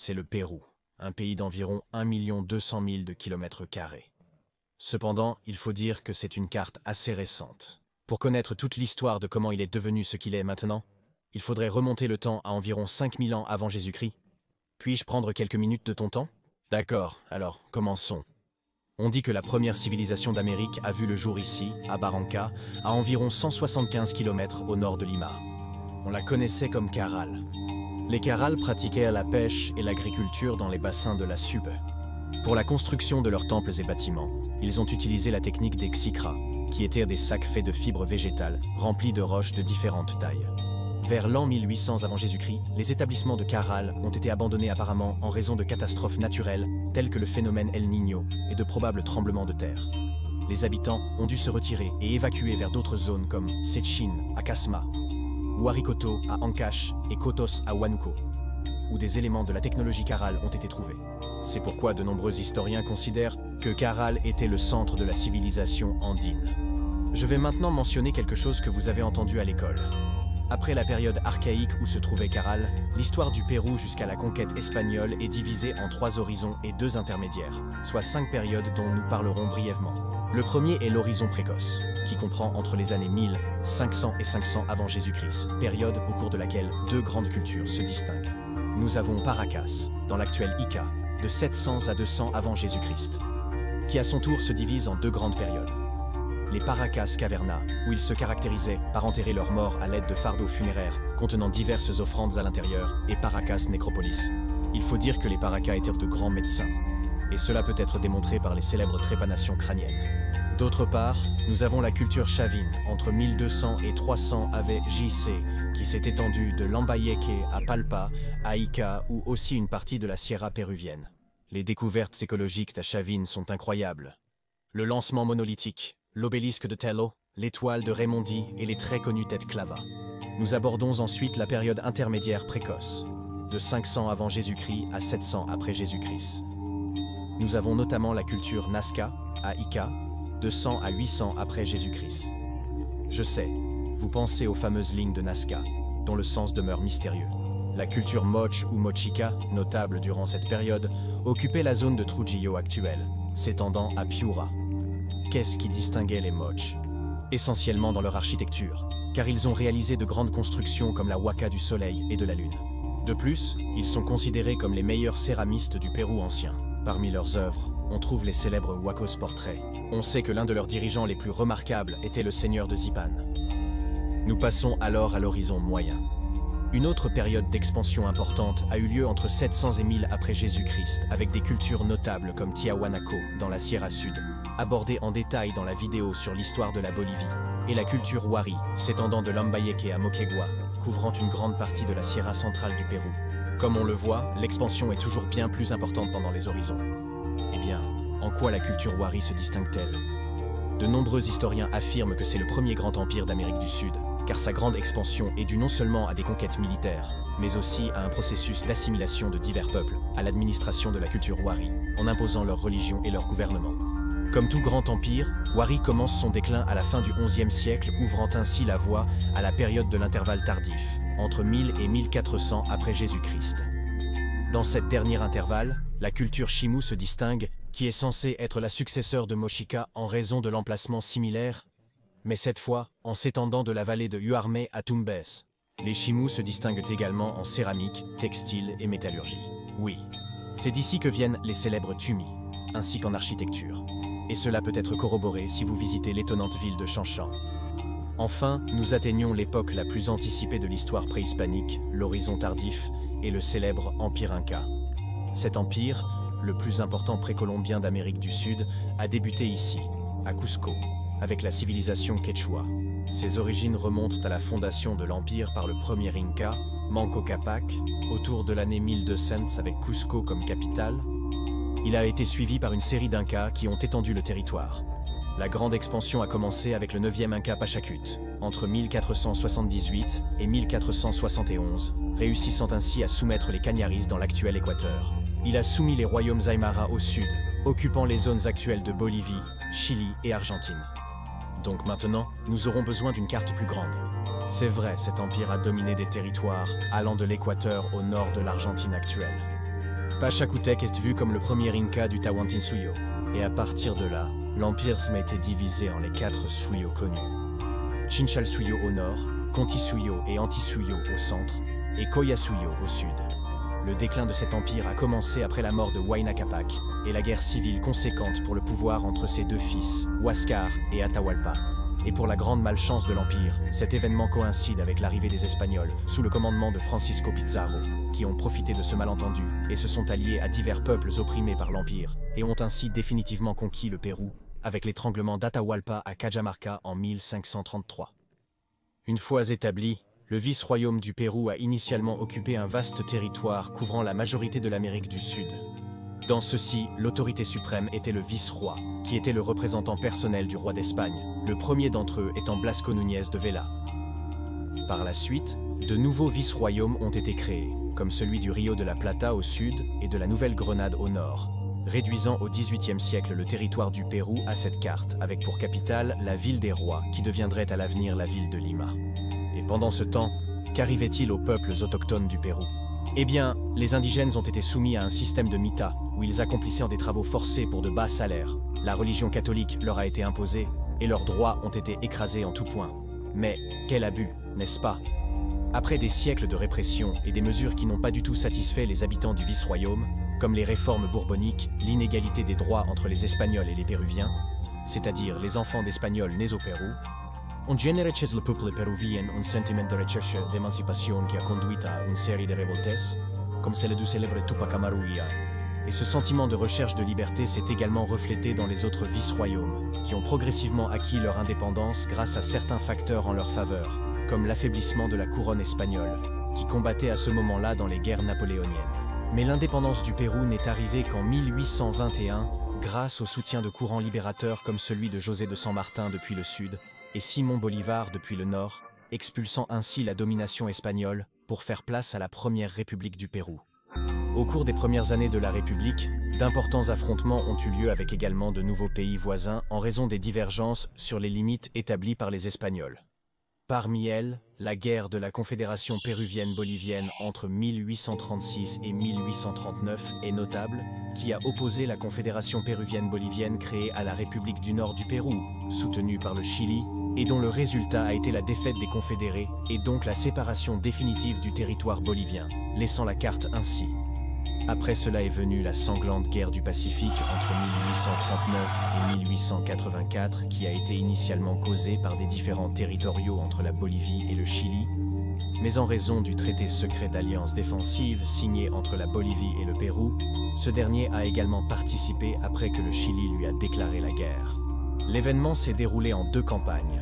c'est le Pérou, un pays d'environ 1 200 000 de kilomètres carrés. Cependant, il faut dire que c'est une carte assez récente. Pour connaître toute l'histoire de comment il est devenu ce qu'il est maintenant, il faudrait remonter le temps à environ 5000 ans avant Jésus-Christ. Puis-je prendre quelques minutes de ton temps? D'accord, alors commençons. On dit que la première civilisation d'Amérique a vu le jour ici, à Barranca, à environ 175 km au nord de Lima. On la connaissait comme Caral. Les Caral pratiquaient la pêche et l'agriculture dans les bassins de la Sube. Pour la construction de leurs temples et bâtiments, ils ont utilisé la technique des xikras, qui étaient des sacs faits de fibres végétales remplis de roches de différentes tailles. Vers l'an 1800 avant Jésus-Christ, les établissements de Caral ont été abandonnés apparemment en raison de catastrophes naturelles telles que le phénomène El Niño et de probables tremblements de terre. Les habitants ont dû se retirer et évacuer vers d'autres zones comme Sechin à Casma, Huaricoto à Ancash et Cotos à Huánuco, où des éléments de la technologie Caral ont été trouvés. C'est pourquoi de nombreux historiens considèrent que Caral était le centre de la civilisation andine. Je vais maintenant mentionner quelque chose que vous avez entendu à l'école. Après la période archaïque où se trouvait Caral, l'histoire du Pérou jusqu'à la conquête espagnole est divisée en 3 horizons et 2 intermédiaires, soit 5 périodes dont nous parlerons brièvement. Le premier est l'horizon précoce, qui comprend entre les années 1000, 500 et 500 avant Jésus-Christ, période au cours de laquelle 2 grandes cultures se distinguent. Nous avons Paracas, dans l'actuel Ica, de 700 à 200 avant Jésus-Christ, qui à son tour se divise en 2 grandes périodes. Les Paracas Caverna, où ils se caractérisaient par enterrer leurs morts à l'aide de fardeaux funéraires contenant diverses offrandes à l'intérieur, et Paracas Necropolis. Il faut dire que les Paracas étaient de grands médecins, et cela peut être démontré par les célèbres trépanations crâniennes. D'autre part, nous avons la culture chavine, entre 1200 et 300 avec JC, qui s'est étendue de Lambayeque à Palpa, à Ica, ou aussi une partie de la Sierra péruvienne. Les découvertes écologiques à Chavine sont incroyables. Le lancement monolithique, l'obélisque de Tello, l'étoile de Raimondi et les très connues têtes Clava. Nous abordons ensuite la période intermédiaire précoce, de 500 avant Jésus-Christ à 700 après Jésus-Christ. Nous avons notamment la culture Nazca, à Ica, de 100 à 800 après Jésus-Christ. Je sais, vous pensez aux fameuses lignes de Nazca, dont le sens demeure mystérieux. La culture Moche ou Mochica, notable durant cette période, occupait la zone de Trujillo actuelle, s'étendant à Piura. Qu'est-ce qui distinguait les Moches? Essentiellement dans leur architecture, car ils ont réalisé de grandes constructions comme la Huaca du Soleil et de la Lune. De plus, ils sont considérés comme les meilleurs céramistes du Pérou ancien. Parmi leurs œuvres, on trouve les célèbres Huacos portraits. On sait que l'un de leurs dirigeants les plus remarquables était le seigneur de Zipan. Nous passons alors à l'horizon moyen. Une autre période d'expansion importante a eu lieu entre 700 et 1000 après Jésus-Christ, avec des cultures notables comme Tiahuanaco, dans la Sierra Sud, abordée en détail dans la vidéo sur l'histoire de la Bolivie, et la culture Huari, s'étendant de Lambayeque à Moquegua, couvrant une grande partie de la Sierra centrale du Pérou. Comme on le voit, l'expansion est toujours bien plus importante pendant les horizons. Eh bien, en quoi la culture Huari se distingue-t-elle? De nombreux historiens affirment que c'est le premier grand empire d'Amérique du Sud, car sa grande expansion est due non seulement à des conquêtes militaires, mais aussi à un processus d'assimilation de divers peuples, à l'administration de la culture Huari, en imposant leur religion et leur gouvernement. Comme tout grand empire, Huari commence son déclin à la fin du XIe siècle, ouvrant ainsi la voie à la période de l'intervalle tardif, entre 1000 et 1400 après Jésus-Christ. Dans cette dernière intervalle, la culture Chimú se distingue, qui est censée être la successeur de Mochica en raison de l'emplacement similaire, mais cette fois en s'étendant de la vallée de Huarmé à Tumbes. Les Chimú se distinguent également en céramique, textile et métallurgie. Oui, c'est d'ici que viennent les célèbres Tumi, ainsi qu'en architecture. Et cela peut être corroboré si vous visitez l'étonnante ville de Chanchan. Enfin, nous atteignons l'époque la plus anticipée de l'histoire préhispanique, l'horizon tardif, et le célèbre Empire Inca. Cet empire, le plus important précolombien d'Amérique du Sud, a débuté ici, à Cusco, avec la civilisation quechua. Ses origines remontent à la fondation de l'empire par le premier Inca, Manco Cápac, autour de l'année 1200 avec Cusco comme capitale. Il a été suivi par une série d'Incas qui ont étendu le territoire. La grande expansion a commencé avec le 9e Inca Pachacuti, entre 1478 et 1471, réussissant ainsi à soumettre les Cañaris dans l'actuel Équateur. Il a soumis les royaumes Aymara au sud, occupant les zones actuelles de Bolivie, Chili et Argentine. Donc maintenant, nous aurons besoin d'une carte plus grande. C'est vrai, cet empire a dominé des territoires allant de l'Équateur au nord de l'Argentine actuelle. Pachacútec est vu comme le premier Inca du Tahuantinsuyo, et à partir de là, l'empire a été divisé en les 4 Suyo connus. Chinchal-Suyo au nord, Conti-Suyo et Anti-Suyo au centre, et Coya-Suyo au sud. Le déclin de cet empire a commencé après la mort de Huayna Capac et la guerre civile conséquente pour le pouvoir entre ses 2 fils, Huáscar et Atahualpa. Et pour la grande malchance de l'Empire, cet événement coïncide avec l'arrivée des Espagnols, sous le commandement de Francisco Pizarro, qui ont profité de ce malentendu et se sont alliés à divers peuples opprimés par l'Empire, et ont ainsi définitivement conquis le Pérou, avec l'étranglement d'Atahualpa à Cajamarca en 1533. Une fois établi, le vice-royaume du Pérou a initialement occupé un vaste territoire couvrant la majorité de l'Amérique du Sud. Dans ceci, l'autorité suprême était le vice-roi, qui était le représentant personnel du roi d'Espagne, le premier d'entre eux étant Blasco Núñez de Vela. Par la suite, de nouveaux vice-royaumes ont été créés, comme celui du Rio de la Plata au sud et de la Nouvelle-Grenade au nord, réduisant au XVIIIe siècle le territoire du Pérou à cette carte, avec pour capitale la ville des rois, qui deviendrait à l'avenir la ville de Lima. Et pendant ce temps, qu'arrivait-il aux peuples autochtones du Pérou? Eh bien, les indigènes ont été soumis à un système de mita, où ils accomplissaient des travaux forcés pour de bas salaires. La religion catholique leur a été imposée, et leurs droits ont été écrasés en tout point. Mais quel abus, n'est-ce pas? Après des siècles de répression et des mesures qui n'ont pas du tout satisfait les habitants du vice-royaume, comme les réformes bourboniques, l'inégalité des droits entre les Espagnols et les Péruviens, c'est-à-dire les enfants d'Espagnols nés au Pérou, on générait chez le peuple péruvien un sentiment de recherche d'émancipation qui a conduit à une série de révoltes, comme celle du célèbre Tupac Amaru. Et ce sentiment de recherche de liberté s'est également reflété dans les autres vice-royaumes, qui ont progressivement acquis leur indépendance grâce à certains facteurs en leur faveur, comme l'affaiblissement de la couronne espagnole, qui combattait à ce moment-là dans les guerres napoléoniennes. Mais l'indépendance du Pérou n'est arrivée qu'en 1821, grâce au soutien de courants libérateurs comme celui de José de San Martin depuis le sud, et Simon Bolivar depuis le nord, expulsant ainsi la domination espagnole pour faire place à la première République du Pérou. Au cours des premières années de la République, d'importants affrontements ont eu lieu avec également de nouveaux pays voisins en raison des divergences sur les limites établies par les Espagnols. Parmi elles, la guerre de la Confédération péruvienne-bolivienne entre 1836 et 1839 est notable, qui a opposé la Confédération péruvienne-bolivienne créée à la République du Nord du Pérou, soutenue par le Chili, et dont le résultat a été la défaite des Confédérés et donc la séparation définitive du territoire bolivien, laissant la carte ainsi. Après cela est venue la sanglante guerre du Pacifique entre 1839 et 1884 qui a été initialement causée par des différends territoriaux entre la Bolivie et le Chili, mais en raison du traité secret d'alliance défensive signé entre la Bolivie et le Pérou, ce dernier a également participé après que le Chili lui a déclaré la guerre. L'événement s'est déroulé en 2 campagnes.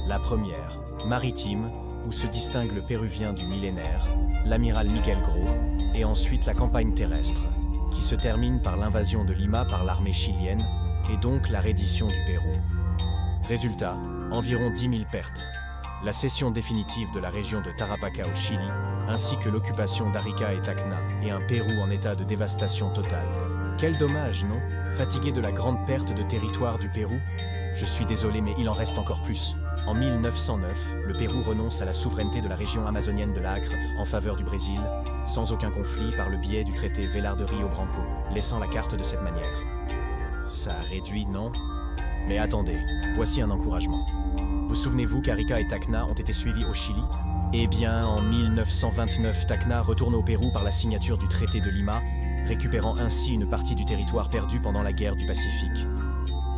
La première, maritime, où se distingue le Péruvien du millénaire, l'amiral Miguel Gros, et ensuite la campagne terrestre, qui se termine par l'invasion de Lima par l'armée chilienne, et donc la reddition du Pérou. Résultat, environ 10 000 pertes. La cession définitive de la région de Tarapacá au Chili, ainsi que l'occupation d'Arica et Tacna, et un Pérou en état de dévastation totale. Quel dommage, non? Fatigué de la grande perte de territoire du Pérou? Je suis désolé, mais il en reste encore plus. En 1909, le Pérou renonce à la souveraineté de la région amazonienne de l'Acre en faveur du Brésil, sans aucun conflit par le biais du traité Velar de Rio Branco, laissant la carte de cette manière. Ça réduit, non? Mais attendez, voici un encouragement. Vous souvenez-vous qu'Arica et Tacna ont été suivis au Chili? Eh bien, en 1929, Tacna retourne au Pérou par la signature du traité de Lima, récupérant ainsi une partie du territoire perdu pendant la guerre du Pacifique.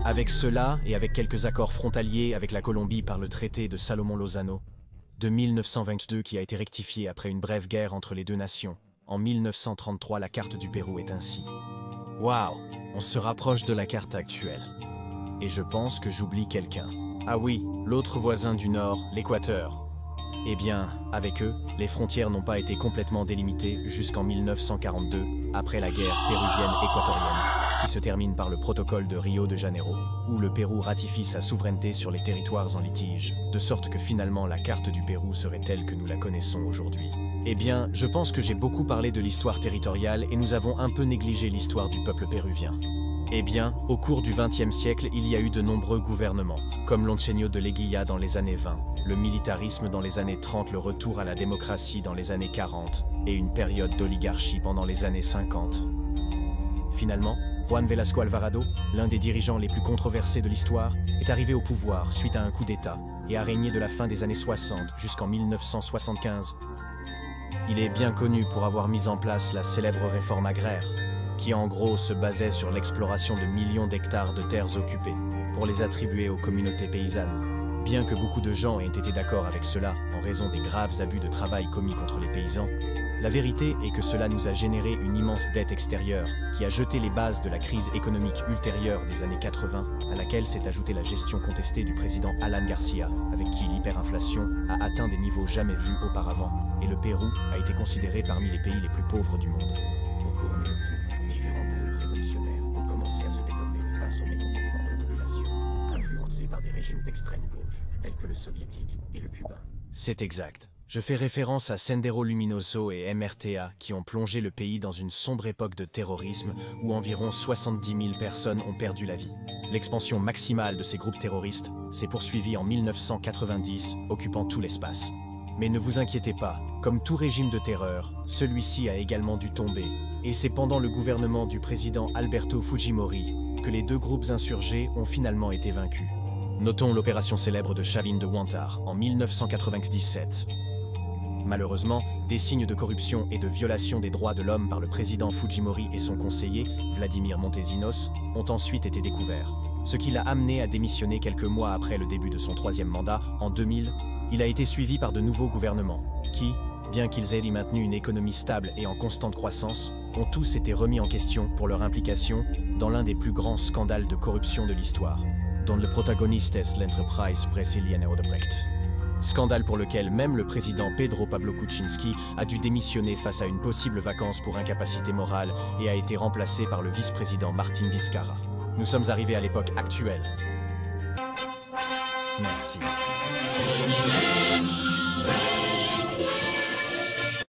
Avec cela, et avec quelques accords frontaliers avec la Colombie par le traité de Salomon-Lozano, de 1922 qui a été rectifié après une brève guerre entre les 2 nations, en 1933 la carte du Pérou est ainsi. Waouh, on se rapproche de la carte actuelle. Et je pense que j'oublie quelqu'un. Ah oui, l'autre voisin du Nord, l'Équateur. Eh bien, avec eux, les frontières n'ont pas été complètement délimitées jusqu'en 1942, après la guerre péruvienne-équatorienne, qui se termine par le protocole de Rio de Janeiro, où le Pérou ratifie sa souveraineté sur les territoires en litige, de sorte que finalement la carte du Pérou serait telle que nous la connaissons aujourd'hui. Eh bien, je pense que j'ai beaucoup parlé de l'histoire territoriale et nous avons un peu négligé l'histoire du peuple péruvien. Eh bien, au cours du XXe siècle, il y a eu de nombreux gouvernements, comme l'Oncenio de Leguía dans les années 20, le militarisme dans les années 30, le retour à la démocratie dans les années 40, et une période d'oligarchie pendant les années 50. Finalement, Juan Velasco Alvarado, l'un des dirigeants les plus controversés de l'histoire, est arrivé au pouvoir suite à un coup d'État et a régné de la fin des années 60 jusqu'en 1975. Il est bien connu pour avoir mis en place la célèbre réforme agraire, qui en gros se basait sur l'exploration de millions d'hectares de terres occupées pour les attribuer aux communautés paysannes. Bien que beaucoup de gens aient été d'accord avec cela en raison des graves abus de travail commis contre les paysans, la vérité est que cela nous a généré une immense dette extérieure qui a jeté les bases de la crise économique ultérieure des années 80, à laquelle s'est ajoutée la gestion contestée du président Alan Garcia, avec qui l'hyperinflation a atteint des niveaux jamais vus auparavant, et le Pérou a été considéré parmi les pays les plus pauvres du monde. Au cours de l'automne, différents groupes révolutionnaires ont commencé à se développer face au mécontentement de la population, influencés par des régimes d'extrême gauche, tels que le soviétique et le cubain. C'est exact. Je fais référence à Sendero Luminoso et MRTA qui ont plongé le pays dans une sombre époque de terrorisme où environ 70 000 personnes ont perdu la vie. L'expansion maximale de ces groupes terroristes s'est poursuivie en 1990, occupant tout l'espace. Mais ne vous inquiétez pas, comme tout régime de terreur, celui-ci a également dû tomber. Et c'est pendant le gouvernement du président Alberto Fujimori que les deux groupes insurgés ont finalement été vaincus. Notons l'opération célèbre de Chavin de Huántar en 1997. Malheureusement, des signes de corruption et de violation des droits de l'homme par le président Fujimori et son conseiller, Vladimir Montesinos, ont ensuite été découverts. Ce qui l'a amené à démissionner quelques mois après le début de son troisième mandat, en 2000, il a été suivi par de nouveaux gouvernements, qui, bien qu'ils aient maintenu une économie stable et en constante croissance, ont tous été remis en question pour leur implication dans l'un des plus grands scandales de corruption de l'histoire, dont le protagoniste est l'entreprise brésilienne Odebrecht. Scandale pour lequel même le président Pedro Pablo Kuczynski a dû démissionner face à une possible vacance pour incapacité morale et a été remplacé par le vice-président Martin Vizcarra. Nous sommes arrivés à l'époque actuelle. Merci.